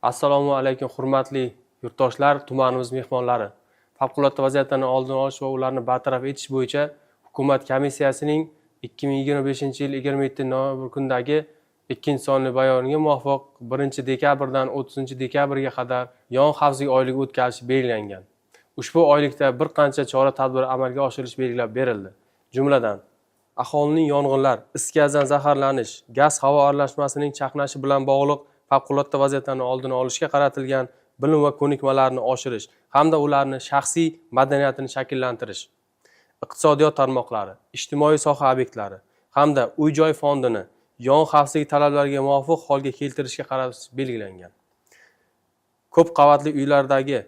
Assalomu alaykum hurmatli yurtdoshlar, tumanimiz mehmonlari. Favqulodda vaziyatlarni oldini olish va ularni bartaraf etish bo'yicha hukumat komissiyasining 2025-yil 27-noyabr kundagi 2-sonli bayoniga muvofiq 1-dekabrdan 30-dekabrga qadar yong'in xavfsizligi oyligi o'tkazilishi belgilangan. Ushbu oylikda bir qancha chora-tadbir amalga oshirilish belgilab berildi. Jumladan, aholining yong'inlar, is gazdan zaharlanish, gaz-havo aralashmasining chaqnashi bilan bog'liq favqulodda vaziyatlarni oldini olishga qaratilgan bilim va ko'nikmalarni oshirish hamda ularni shaxsiy madaniyatini shakllantirish, iqtisodiyot tarmoqlari, ijtimoiy soha obyektlari hamda uy-joy fondini yong'in xavfsizligi talablariga muvofiq holga keltirishga qaratish belgilangan. Ko'p qavatli uylardagi,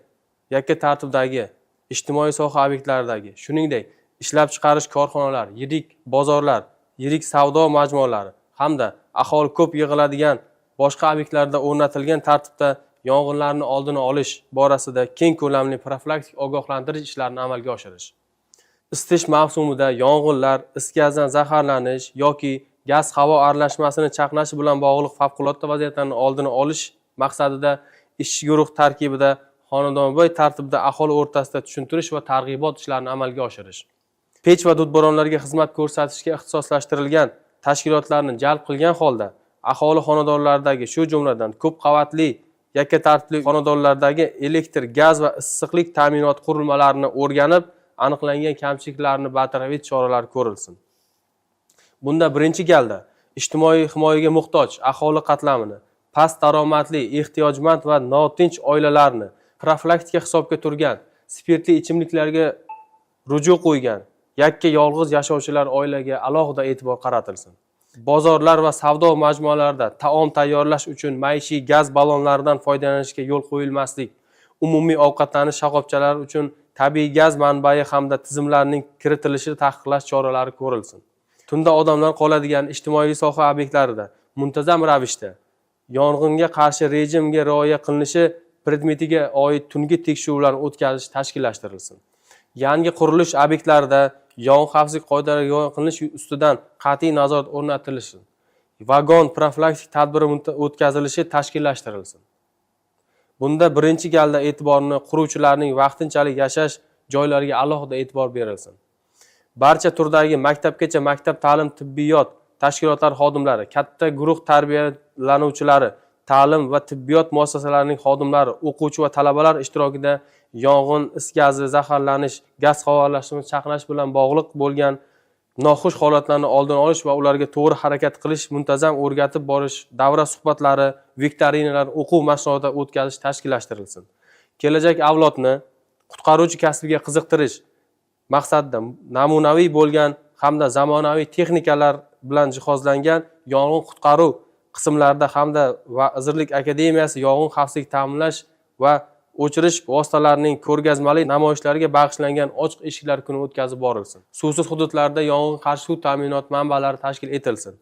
yakka tartibdagi, ijtimoiy soha obyektlaridagi, shuningdek, ishlab chiqarish korxonalari, yirik bozorlar, yirik savdo majmualari hamda aholi ko'p yig'iladigan boshqa obyektlarda o'rnatilgan tartibda yong'inlarni oldini olish borasida keng ko'lamli profilaktik ogohlantirish ishlarini amalga oshirish. Isitish mavsumida yong'inlar, is gazdan zaharlanish yoki gaz-havo aralashmasini chaqnashi bilan bog'liq favqulodda vaziyatlarni oldini olish maqsadida ishchi guruh tarkibida xonadonbay tartibda aholi o'rtasida tushuntirish va targ'ibot ishlarini amalga oshirish. Pech va dudboronlarga xizmat ko'rsatishga ixtisoslashtirilgan tashkilotlarni jalb qilgan holda aholi xonadonlaridagi, shu jumladan ko'p qavatli yakka tartibli xonadonlardagi elektr, gaz va issiqlik ta'minot qurilmalarini o'rganib, aniqlangan kamchiliklarni bartaraf etish choralari ko'rilsin. Bunda birinchi galda ijtimoiy himoyaga muhtoj aholi qatlamini, past daromadli, ehtiyojmand va notinch oilalarni, profilaktika hisobga turgan, spirtli ichimliklarga ruju qo'ygan, yakka yolg'iz yashovchilar oilaga alohida e'tibor qaratilsin. Bozorlar va savdo majmualarida taom tayyorlash uchun maishiy gaz ballonlaridan foydalanishga yo'l qo'yilmaslik, umumiy ovqatlanish shoxobchalari uchun tabiiy gaz manbai hamda tizimlarining kiritilishini taqiqlash choralari ko'rilsin. Tunda odamlar qoladigan ijtimoiy soha obyektlarida muntazam ravishda yong'inga qarshi rejimga rioya qilinishi predmetiga oid tungi tekshiruvlarni o'tkazish tashkillashtirilsin. Yangi qurilish obyektlarida yong'in xavfsizlik qoidalariga rioya qilinish ustidan qat'iy nazorat o'rnatilsin. Vagon profilaktik tadbiri o'tkazilishi tashkillashtirilsin. Bunda birinchi galda e'tiborni quruvchilarning vaqtinchalik yashash joylariga alohida e'tibor berilsin. Barcha turdagi maktabgacha maktab ta'lim tibbiyot tashkilotlari xodimlari, katta guruh tarbiyalanuvchilari, ta'lim va tibbiyot muassasalarining xodimlari, o'quvchi va talabalar ishtirokida yong'in, is gazi, zaharlanish, gaz havo aralashmasi chaqnash bilan bog'liq bo'lgan noxush holatlarni oldini olish va ularga to'g'ri harakat qilish, muntazam o'rgatib borish, davra suhbatlari, viktorinalar, o'quv mashg'ulotlar o'tkazish tashkillashtirilsin. Kelajak avlodni qutqaruvchi kasbiga qiziqtirish maqsadida namunaviy bo'lgan hamda zamonaviy texnikalar bilan jihozlangan yong'in qutqaruv qismlarida hamda Vazirlik akademiyasi yong'in xavfsizlik ta'minlash va o'chirish vositalarining ko'rgazmali namoyishlariga bag'ishlangan ochiq eshiklar kuni o'tkazib borilsin. Suvsiz hududlarda yong'in qarshi suv ta'minot manbalari tashkil etilsin.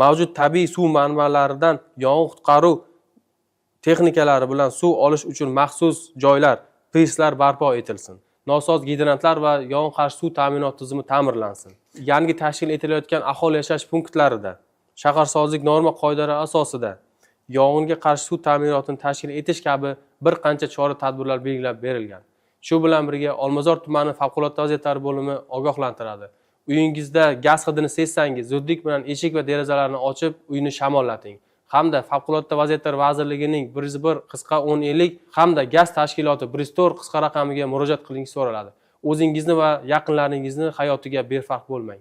Mavjud tabiiy suv manbalaridan yong'in qutqaruv texnikalari bilan suv olish uchun maxsus joylar, preslar barpo etilsin. Nosoz gidrantlar va yong'in qarshi suv ta'minot tizimi ta'mirlansin. Yangi tashkil etilayotgan aholi yashash punktlarida shaharsozlik norma qoidalari asosida yong'inga qarshi suv ta'minotini tashkil etish kabi bir qancha chora-tadbirlar belgilab berilgan. Shu bilan birga Olmazor tumani favqulodda vaziyatlar bo'limi ogohlantiradi. Uyingizda gaz hidini sezsangiz, zudlik bilan eshik va derazalarni ochib, uyni shamollating. Hamda Favqulodda vaziyatlar vazirligining 101 qisqa 1050 hamda gaz tashkiloti 104 qisqa raqamiga murojaat qilingiz so'raladi. O'zingizni va yaqinlaringizni hayotiga befarq bo'lmang.